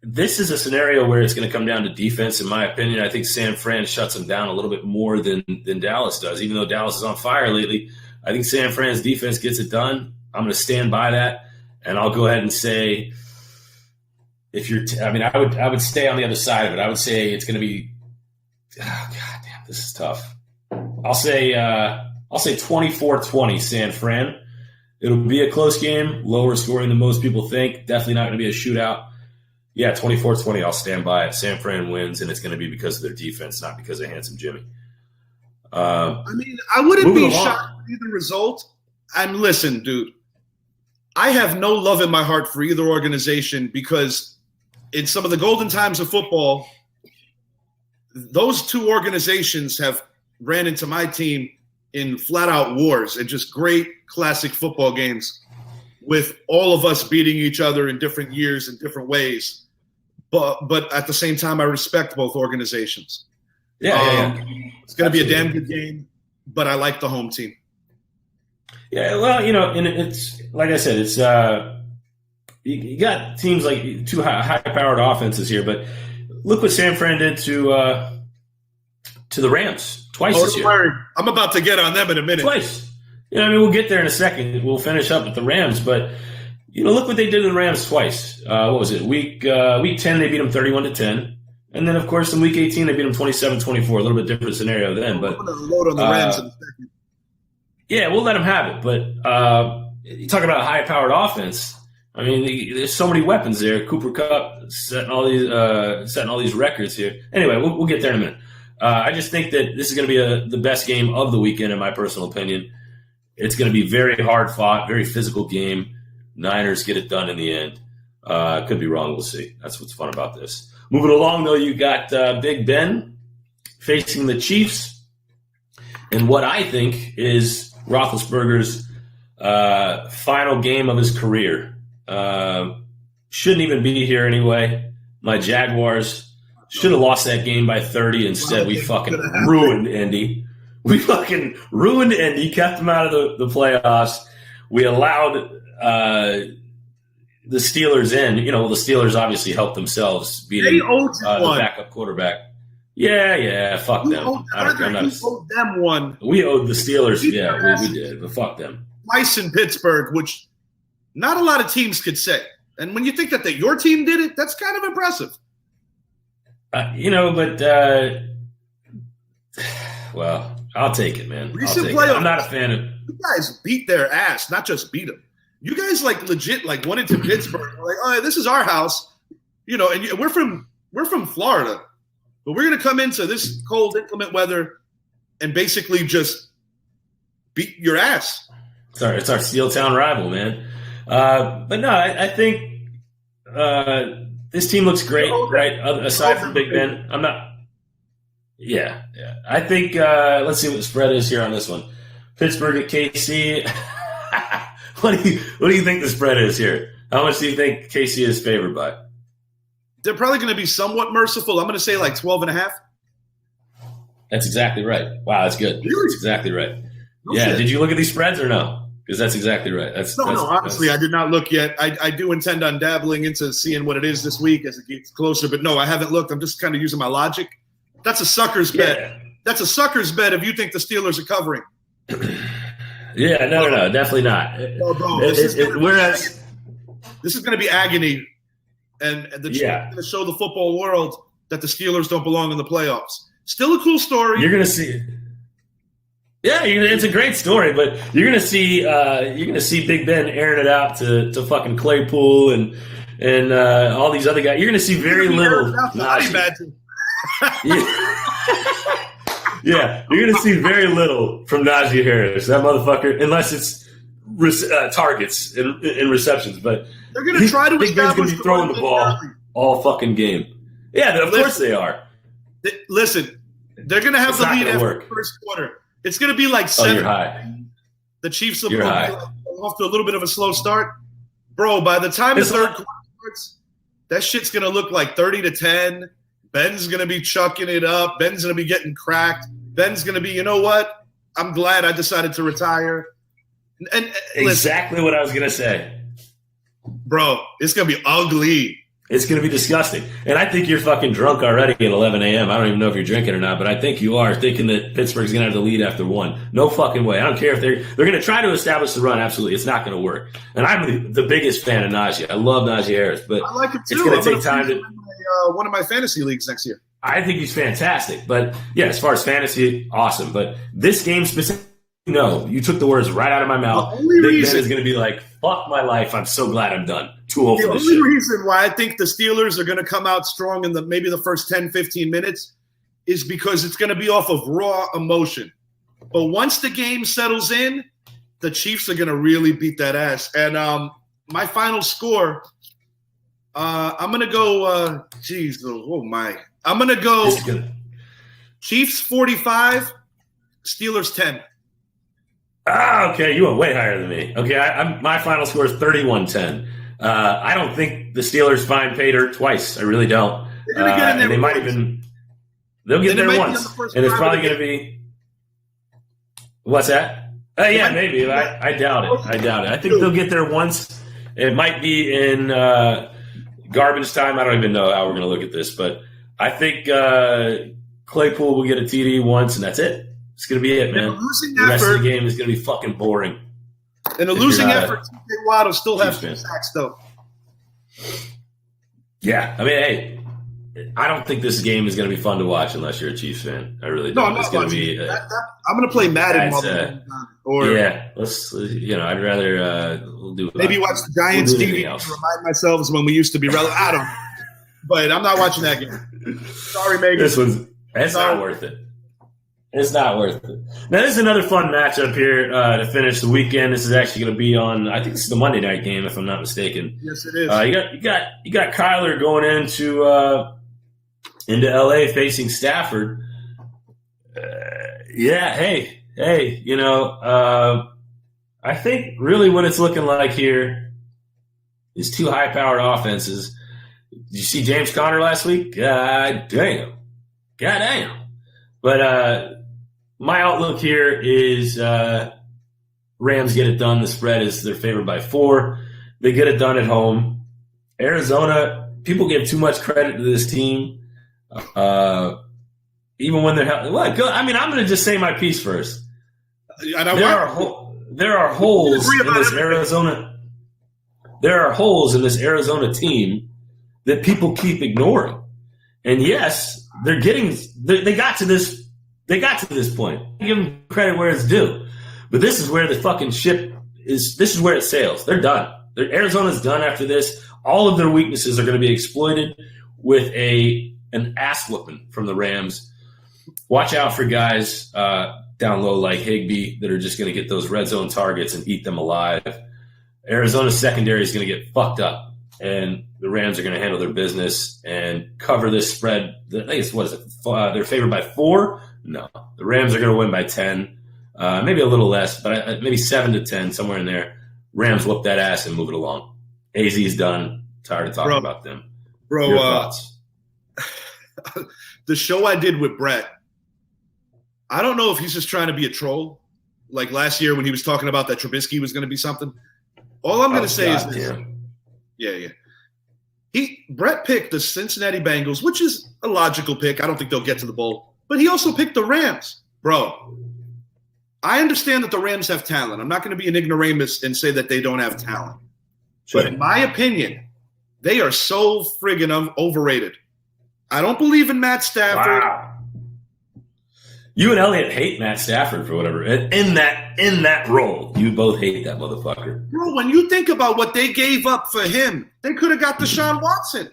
this is a scenario where it's going to come down to defense, in my opinion. I think San Fran shuts them down a little bit more than Dallas does. Even though Dallas is on fire lately, I think San Fran's defense gets it done. I'm going to stand by that. And I'll go ahead and say, I would stay on the other side of it. I would say it's going to be, oh, God damn, this is tough. I'll say 24-20 San Fran. It'll be a close game, lower scoring than most people think. Definitely not going to be a shootout. Yeah, 24-20, I'll stand by it. San Fran wins, and it's going to be because of their defense, not because of Handsome Jimmy. I wouldn't be shocked with either result. Listen, dude, I have no love in my heart for either organization because in some of the golden times of football, those two organizations have ran into my team in flat-out wars and just great classic football games with all of us beating each other in different years in different ways. But at the same time, I respect both organizations. Yeah. It's going to be a damn good game, but I like the home team. Yeah, well, and it's like I said, it's you got teams like two high-powered offenses here, but look what San Fran did to the Rams twice this year. Worry. I'm about to get on them in a minute. Twice. We'll get there in a second. We'll finish up with the Rams, but look what they did to the Rams twice. What was it? Week 10, they beat them 31-10, and then of course in Week 18 they beat them 27-24. A little bit different scenario then, but I'm going to load on the Rams in a second. Yeah, we'll let them have it. But you talk about a high-powered offense. I mean, there's so many weapons there. Cooper Kupp setting all these records here. Anyway, we'll get there in a minute. I just think that this is going to be the best game of the weekend, in my personal opinion. It's going to be very hard fought, very physical game. Niners get it done in the end. Could be wrong. We'll see. That's what's fun about this. Moving along, though, you got Big Ben facing the Chiefs in what I think is Roethlisberger's final game of his career. Shouldn't even be here anyway. My Jaguars should have lost that game by 30. Instead, we fucking ruined Indy. We fucking ruined Indy, kept them out of the playoffs. We allowed the Steelers in. The Steelers obviously helped themselves beating the backup quarterback. Yeah, fuck them. We owed them one. We owed the Steelers. Yeah, we did, but fuck them. Twice in Pittsburgh, which not a lot of teams could say. And when you think that your team did it, that's kind of impressive. Well, I'll take it, man. Recent playoff. I'm not a fan of. You guys beat their ass, not just beat them. You guys legit went into Pittsburgh. Like, oh, this is our house, and we're from Florida, but we're gonna come into this cold, inclement weather and basically just beat your ass. It's our Steel Town rival, man. But no, I think this team looks great, right? Aside from Big Ben, I'm not. Yeah. I think let's see what the spread is here on this one. Pittsburgh at KC. What do you think the spread is here? How much do you think KC is favored by? They're probably going to be somewhat merciful. I'm going to say 12.5. That's exactly right. Wow, that's good. Really? That's exactly right. No yeah. shit. Did you look at these spreads or no? Because that's exactly right. Honestly, I did not look yet. I do intend on dabbling into seeing what it is this week as it gets closer. But no, I haven't looked. I'm just kind of using my logic. That's a sucker's bet. That's a sucker's bet if you think the Steelers are covering. Yeah, no, definitely not. No, bro, this is going to be agony, and the Chiefs are going to show the football world that the Steelers don't belong in the playoffs. Still a cool story. You're going to see it. Yeah, it's a great story, but you're going to see Big Ben airing it out to fucking Claypool and all these other guys. You're going to see very little. Yeah, you're going to see very little from Najee Harris, that motherfucker, unless it's targets and receptions. But they're going to try to Big Ben's going to be throwing the ball all fucking game. Yeah, of course they are. Listen, they're going to have the lead after the first quarter. It's going to be like 7. You're high. The Chiefs will be off to a little bit of a slow start. Bro, by the time the third quarter starts, that shit's going to look like 30-10. Ben's going to be chucking it up. Ben's going to be getting cracked. Ben's going to be, you know what? I'm glad I decided to retire. And exactly what I was going to say. Bro, it's going to be ugly. It's going to be disgusting. And I think you're fucking drunk already at 11 a.m. I don't even know if you're drinking or not, but I think you are, thinking that Pittsburgh's going to have the lead after 1. No fucking way. I don't care if they're going to try to establish the run. Absolutely. It's not going to work. And I'm the biggest fan of Najee. I love Najee Harris, but I like him too. It's going to take time to one of my fantasy leagues next year. I think he's fantastic. But, yeah, as far as fantasy, awesome. But this game specifically, no, you took the words right out of my mouth. Big Ben is going to be like, fuck my life. I'm so glad I'm done. Too old for this shit. The only reason why I think the Steelers are going to come out strong in maybe the first 10, 15 minutes is because it's going to be off of raw emotion. But once the game settles in, the Chiefs are going to really beat that ass. And my final score, I'm going to go, I'm going to go Chiefs 45, Steelers 10. Ah, okay. You went way higher than me. Okay, my final score is 31-10. I don't think the Steelers find pay dirt twice. I really don't. And they might even – they'll get there once. And it's probably going to be – what's that? Yeah, maybe. I doubt it. I think they'll get there once. It might be in garbage time. I don't even know how we're going to look at this. But I think Claypool will get a TD once, and that's it. It's going to be it, man. The rest of the game is going to be fucking boring. In a losing effort, TJ Watt will still have 2 sacks, though. Yeah. I mean, hey, I don't think this game is going to be fun to watch unless you're a Chiefs fan. I really don't. No, I'm not going to be. I'm going to play Madden. Let's, I'd rather we'll do maybe watch the Giants TV to remind myself when we used to be relevant. I don't know. But I'm not watching that game. Sorry, Megan. It's not worth it. It's not worth it. Now, this is another fun matchup here to finish the weekend. This is actually going to be on, I think this is the Monday night game, if I'm not mistaken. Yes, it is. You got Kyler going into LA facing Stafford. I think really what it's looking like here is 2 high-powered offenses. Did you see James Conner last week? God damn. But my outlook here is Rams get it done. The spread is they're favored by 4. They get it done at home. Arizona, people give too much credit to this team. Even when they're I'm going to just say my piece first. There are holes in this Arizona. There are holes in this Arizona team that people keep ignoring. And yes, they got to this. They got to this point. I give them credit where it's due. But this is where the fucking ship is. This is where it sails. They're done. Arizona's done after this. All of their weaknesses are going to be exploited with an ass whooping from the Rams. Watch out for guys down low like Higbee that are just going to get those red zone targets and eat them alive. Arizona's secondary is going to get fucked up, and the Rams are going to handle their business and cover this spread. I think it's, they're favored by 4? No. The Rams are going to win by 10, maybe a little less, but maybe 7-10, somewhere in there. Rams whoop that ass and move it along. AZ's done. Tired of talking about them. Your thoughts? The show I did with Brett, I don't know if he's just trying to be a troll, like last year when he was talking about that Trubisky was going to be something. All I'm going to say is this. Yeah. Brett picked the Cincinnati Bengals, which is a logical pick. I don't think they'll get to the bowl. But he also picked the Rams. Bro, I understand that the Rams have talent. I'm not going to be an ignoramus and say that they don't have talent. Sure. But in my opinion, they are so friggin' overrated. I don't believe in Matt Stafford. Wow. You and Elliot hate Matt Stafford for whatever. In that role, you both hate that motherfucker. Bro, when you think about what they gave up for him, they could have got Deshaun Watson.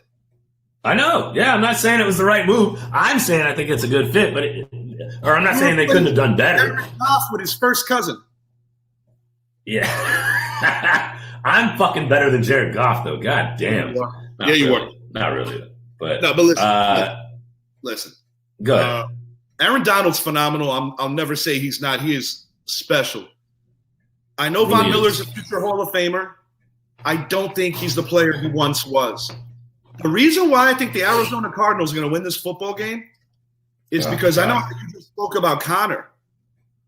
I know. Yeah, I'm not saying it was the right move. I'm saying I think it's a good fit, or I'm not saying they couldn't have done better. Jared Goff with his first cousin. Yeah. I'm fucking better than Jared Goff, though. God damn. You are. Not really. But listen. Go ahead. Aaron Donald's phenomenal. I'll never say he's not. He is special. I know Von Miller's a future Hall of Famer. I don't think he's the player he once was. The reason why I think the Arizona Cardinals are going to win this football game is because I know spoke about Connor,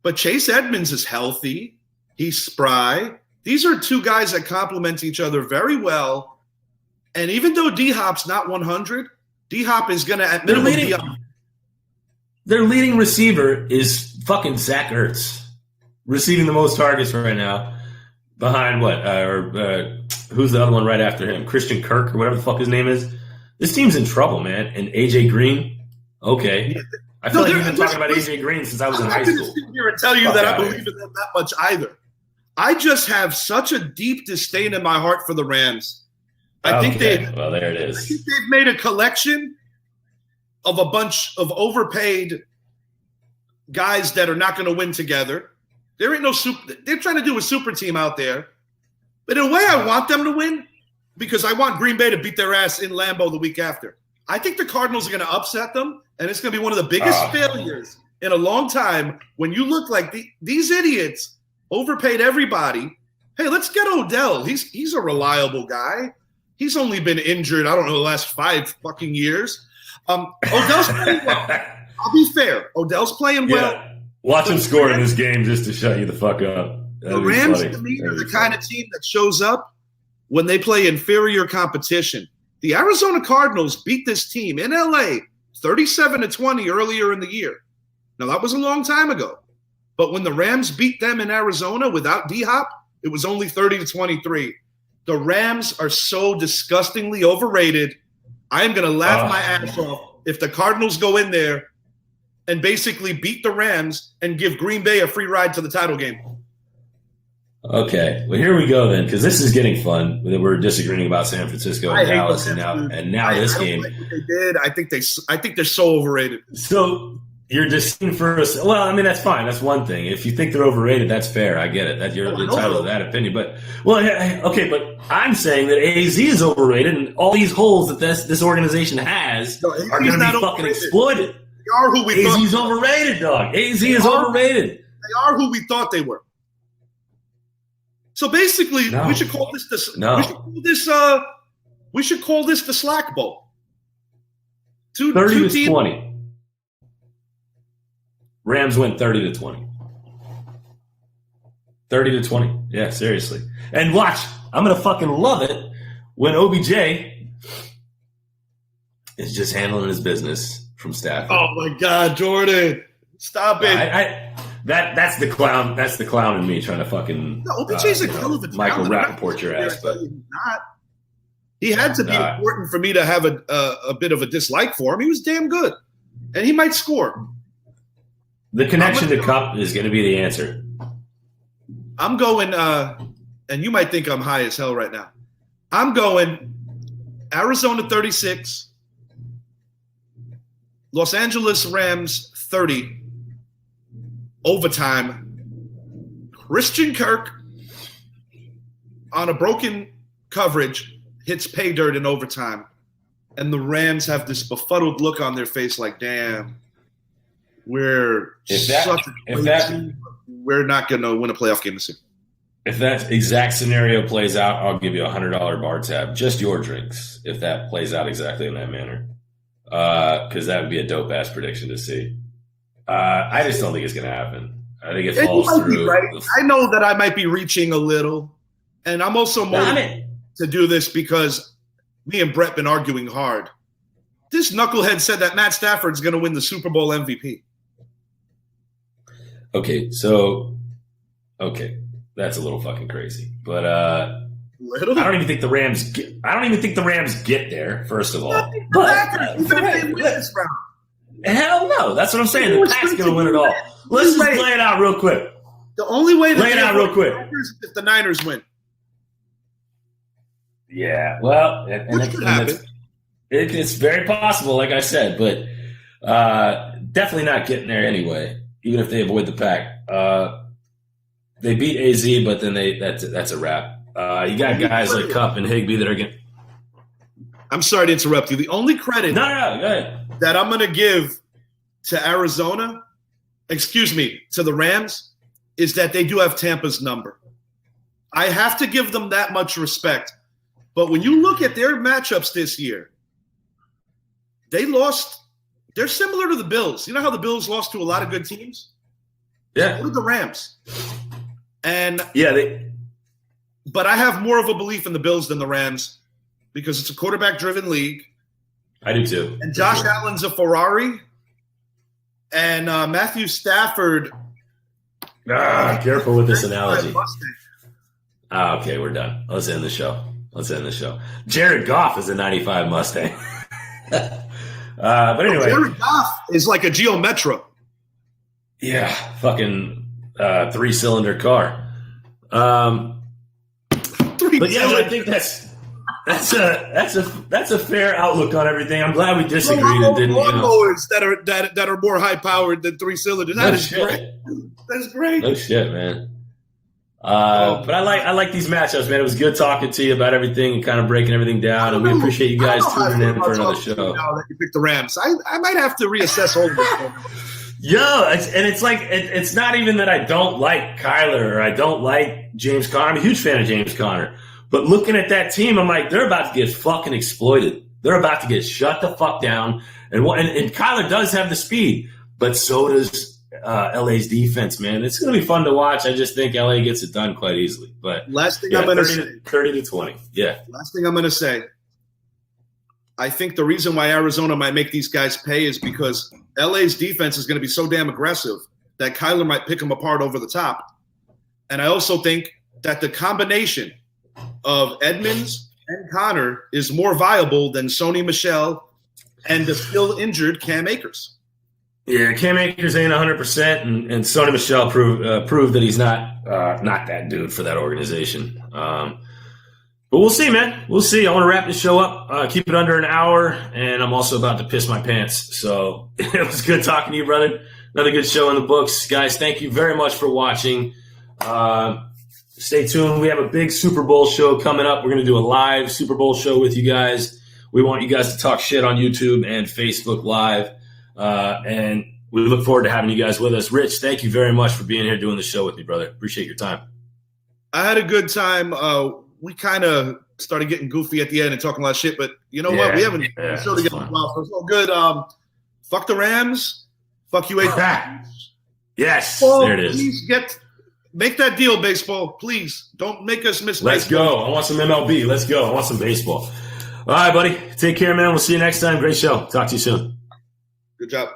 but Chase Edmonds is healthy. He's spry. These are two guys that complement each other very well. And even though D-Hop's not 100, D-Hop is going to at minimum be up. Their leading receiver is fucking Zach Ertz, receiving the most targets right now. Behind what? Who's the other one right after him? Christian Kirk or whatever the fuck his name is. This team's in trouble, man. And AJ Green, okay. I feel like you've been talking about AJ Green since I was in high school. I'm going to sit here and tell you that I believe in them that much either. I just have such a deep disdain in my heart for the Rams. I think there it is. I think they've made a collection of a bunch of overpaid guys that are not going to win together. There ain't no super. They're trying to do a super team out there. But in a way, I want them to win because I want Green Bay to beat their ass in Lambeau the week after. I think the Cardinals are going to upset them, and it's going to be one of the biggest failures in a long time when you look like these idiots overpaid everybody. Hey, let's get Odell. He's a reliable guy. He's only been injured, I don't know, the last 5 fucking years. Odell's playing well. I'll be fair. Odell's playing well. Watch him score in this game just to shut you the fuck up. The Rams, to me, are the kind of team that shows up when they play inferior competition. The Arizona Cardinals beat this team in L.A. 37-20 earlier in the year. Now, that was a long time ago. But when the Rams beat them in Arizona without D-Hop, it was only 30-23. The Rams are so disgustingly overrated. I am going to laugh my ass off if the Cardinals go in there and basically beat the Rams and give Green Bay a free ride to the title game. Okay, well here we go then, because this is getting fun. We're disagreeing about San Francisco and Dallas, and now this game. Like what they did. I think they're so overrated. So you're just for us. Well, I mean that's fine. That's one thing. If you think they're overrated, that's fair. I get it. That you're entitled to that opinion. But okay. But I'm saying that AZ is overrated, and all these holes that this organization has are going to be fucking exploited. They are who we thought. AZ's overrated, dog. AZ is overrated. They are who we thought they were. So basically, we should call this we should call this the Slack Bowl. 30-20. Rams win 30-20. 30-20. Yeah, seriously. And watch, I'm gonna fucking love it when OBJ is just handling his business from Stafford. Oh my God, Jordan. Stop it. That's the clown. That's the clown in me trying to fucking. No, OBJ's a hell of a Michael Rappaport your ass, but not. He had to be important for me to have a bit of a dislike for him. He was damn good, and he might score. The connection to Cup is going to be the answer. I'm going, and you might think I'm high as hell right now. I'm going Arizona 36, Los Angeles Rams 30. Overtime, Christian Kirk on a broken coverage hits pay dirt in overtime, and the Rams have this befuddled look on their face like, damn, we're not going to win a playoff game this year. If that exact scenario plays out, I'll give you a $100 bar tab, just your drinks, if that plays out exactly in that manner, because that would be a dope-ass prediction to see. I just don't think it's going to happen. I think it falls through. Right. I know that I might be reaching a little, and I'm also motivated to do this because me and Brett been arguing hard. This knucklehead said that Matt Stafford's going to win the Super Bowl MVP. Okay, that's a little fucking crazy, but I don't even think the Rams. I don't even think the Rams get there. First of all, hell no. That's what I'm saying. The Pats going to win it all. Let's just play it out real quick. The only way to play it out real quick is if the Niners win. Yeah, well, it's very possible, like I said, but definitely not getting there anyway. Even if they avoid the Pack, they beat AZ, but then that's a wrap. You got guys like Kupp and Higbee that are getting. I'm sorry to interrupt you. The only credit go ahead. That I'm going to give to to the Rams, is that they do have Tampa's number. I have to give them that much respect. But when you look at their matchups this year, they lost They're similar to the Bills. You know how the Bills lost to a lot of good teams? Yeah. Look at the Rams. And yeah, but I have more of a belief in the Bills than the Rams because it's a quarterback-driven league. I do too. And Josh Allen's a Ferrari. And Matthew Stafford. Careful with this analogy. Okay, we're done. Let's end the show. Jared Goff is a 95 Mustang. But anyway. Jared Goff is like a Geo Metro. Yeah, fucking 3-cylinder car. But yeah, I think that's a fair outlook on everything. I'm glad we disagreed and didn't. Lawnmowers that are more high powered than 3 cylinders. That is great. That's great. No shit, man. But I like these matchups, man. It was good talking to you about everything and kind of breaking everything down. And we appreciate you guys tuning in for another show. Now that you picked the Rams, I might have to reassess all of this. It's not even that I don't like Kyler or I don't like James Conner. I'm a huge fan of James Conner. But looking at that team, I'm like, they're about to get fucking exploited. They're about to get shut the fuck down. And Kyler does have the speed, but so does LA's defense, man. It's going to be fun to watch. I just think LA gets it done quite easily. But last thing I'm going to say, 30 to 20. Yeah. Last thing I'm going to say, I think the reason why Arizona might make these guys pay is because LA's defense is going to be so damn aggressive that Kyler might pick them apart over the top. And I also think that the combination of Edmonds and Connor is more viable than Sony Michel and the still injured Cam Akers. Yeah, Cam Akers ain't 100%, and Sony Michel proved that he's not that dude for that organization. But we'll see, man. We'll see. I want to wrap this show up, keep it under an hour, and I'm also about to piss my pants. So it was good talking to you, brother. Another good show in the books. Guys, thank you very much for watching. Stay tuned. We have a big Super Bowl show coming up. We're going to do a live Super Bowl show with you guys. We want you guys to talk shit on YouTube and Facebook Live. And we look forward to having you guys with us. Rich, thank you very much for being here doing the show with me, brother. Appreciate your time. I had a good time. We kind of started getting goofy at the end and talking a lot of shit, but you know what? We haven't show together in a while, so it's all good. Fuck the Rams. Fuck you, Yes, baseball, there it is. Please make that deal, baseball. Please don't make us miss. Let's go. I want some MLB. Let's go. I want some baseball. All right, buddy. Take care, man. We'll see you next time. Great show. Talk to you soon. Good job.